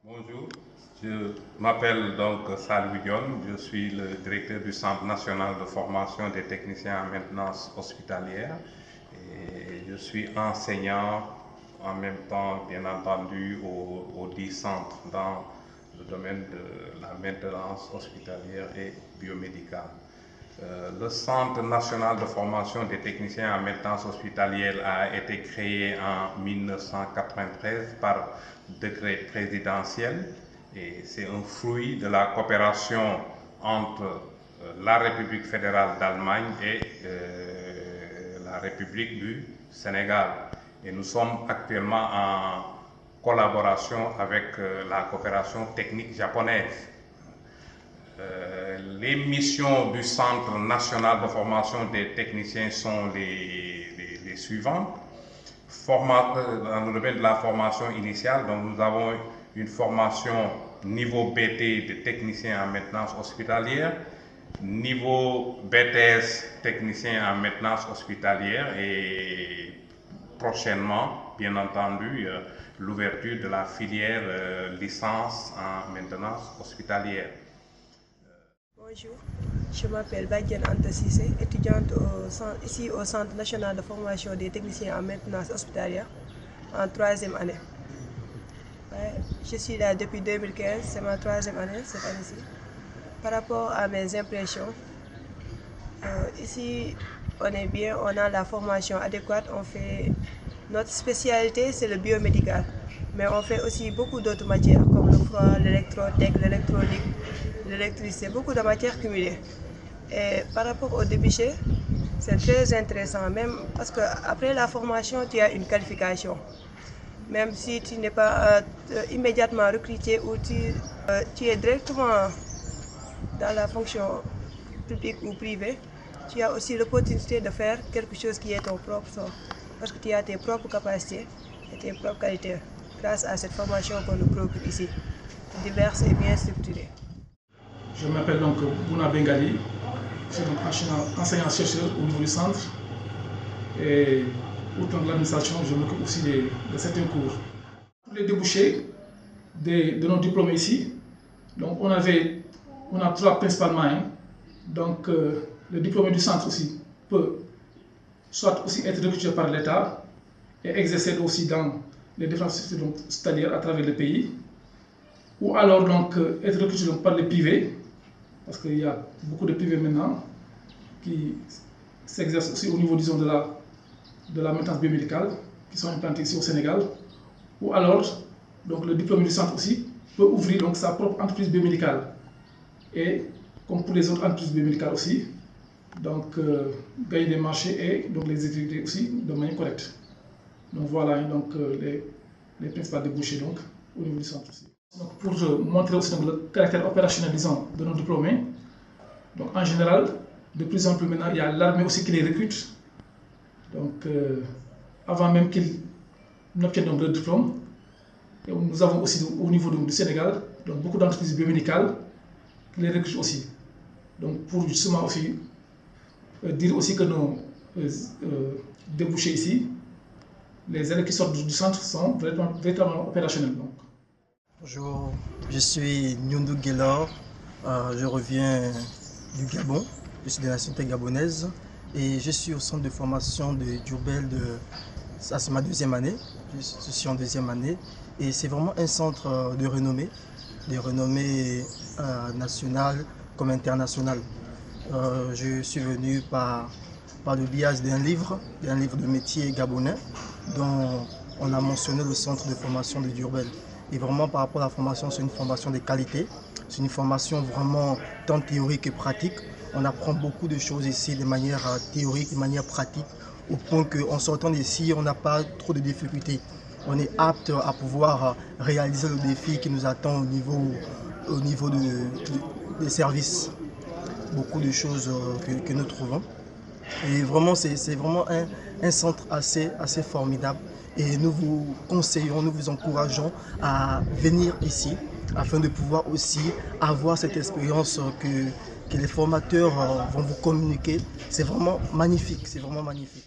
Bonjour, je m'appelle donc Salou Dione, je suis le directeur du Centre national de formation des techniciens en maintenance hospitalière et je suis enseignant en même temps, bien entendu, aux 10 centres dans le domaine de la maintenance hospitalière et biomédicale. Le Centre national de formation des techniciens en maintenance hospitalière a été créé en 1993 par décret présidentiel et c'est un fruit de la coopération entre la République fédérale d'Allemagne et la République du Sénégal. Et nous sommes actuellement en collaboration avec la coopération technique japonaise. Les missions du Centre national de formation des techniciens sont les suivantes. Dans le domaine de la formation initiale, donc nous avons une formation niveau BT de technicien en maintenance hospitalière, niveau BTS technicien en maintenance hospitalière et prochainement, bien entendu, l'ouverture de la filière licence en maintenance hospitalière. Bonjour, je m'appelle Badiane Anta Cissé, étudiante ici au Centre national de formation des techniciens en maintenance hospitalière en 3e année. Je suis là depuis 2015, c'est ma 3e année cette année-ci. Par rapport à mes impressions, ici on est bien, on a la formation adéquate, notre spécialité c'est le biomédical, mais on fait aussi beaucoup d'autres matières comme le froid, l'électrotech, l'électronique, l'électricité, beaucoup de matières cumulées. Et par rapport au débouché, c'est très intéressant, même parce qu'après la formation, tu as une qualification. Même si tu n'es pas immédiatement recruté ou tu es directement dans la fonction publique ou privée, tu as aussi l'opportunité de faire quelque chose qui est ton propre sort, parce que tu as tes propres capacités et tes propres qualités grâce à cette formation qu'on nous procure ici, diverse et bien structurée. Je m'appelle donc Bouna Bengali, je suis donc enseignant-chercheur au niveau du centre et autant de l'administration, je m'occupe aussi de certains cours. Pour les débouchés de nos diplômés ici, donc on a 3 principalement. Donc le diplômé du centre aussi peut soit aussi être recruté par l'État et exercer aussi dans les différentes sociétés hospitalières à travers le pays, ou alors donc être recruté par les privés, parce qu'il y a beaucoup de privés maintenant qui s'exercent aussi au niveau, disons, de la maintenance biomédicale, qui sont implantés ici au Sénégal, ou alors donc le diplômé du centre aussi peut ouvrir donc sa propre entreprise biomédicale, et comme pour les autres entreprises biomédicales aussi, donc gagner des marchés et donc les exécuter aussi de manière correcte. Donc voilà donc les principales débouchés donc au niveau du centre aussi. Donc pour montrer aussi donc, le caractère opérationnel, disons, de nos diplômés, donc en général, de plus en plus maintenant, il y a l'armée aussi qui les recrute. Donc avant même qu'ils n'obtiennent donc leur diplôme, et nous avons aussi au niveau du Sénégal donc beaucoup d'entreprises biomédicales qui les recrutent aussi. Donc pour justement aussi dire aussi que nos débouchés ici, les élèves qui sortent du centre sont véritablement opérationnels. Donc. Bonjour, je suis Nyondou Guélor, je reviens du Gabon, je suis de la nationalité gabonaise et je suis au centre de formation de Diourbel, ça c'est ma 2e année, je suis en 2e année et c'est vraiment un centre de renommée nationale comme internationale. Je suis venu par le biais d'un livre de métier gabonais dont on a mentionné le centre de formation de Diourbel. Et vraiment par rapport à la formation, c'est une formation de qualité, c'est une formation vraiment tant théorique que pratique. On apprend beaucoup de choses ici de manière théorique, de manière pratique, au point qu'en sortant d'ici, on n'a pas trop de difficultés. On est apte à pouvoir réaliser le défi qui nous attend au niveau des services. Beaucoup de choses que nous trouvons. Et vraiment, c'est vraiment un centre assez formidable. Et nous vous conseillons, nous vous encourageons à venir ici afin de pouvoir aussi avoir cette expérience que les formateurs vont vous communiquer. C'est vraiment magnifique, c'est vraiment magnifique.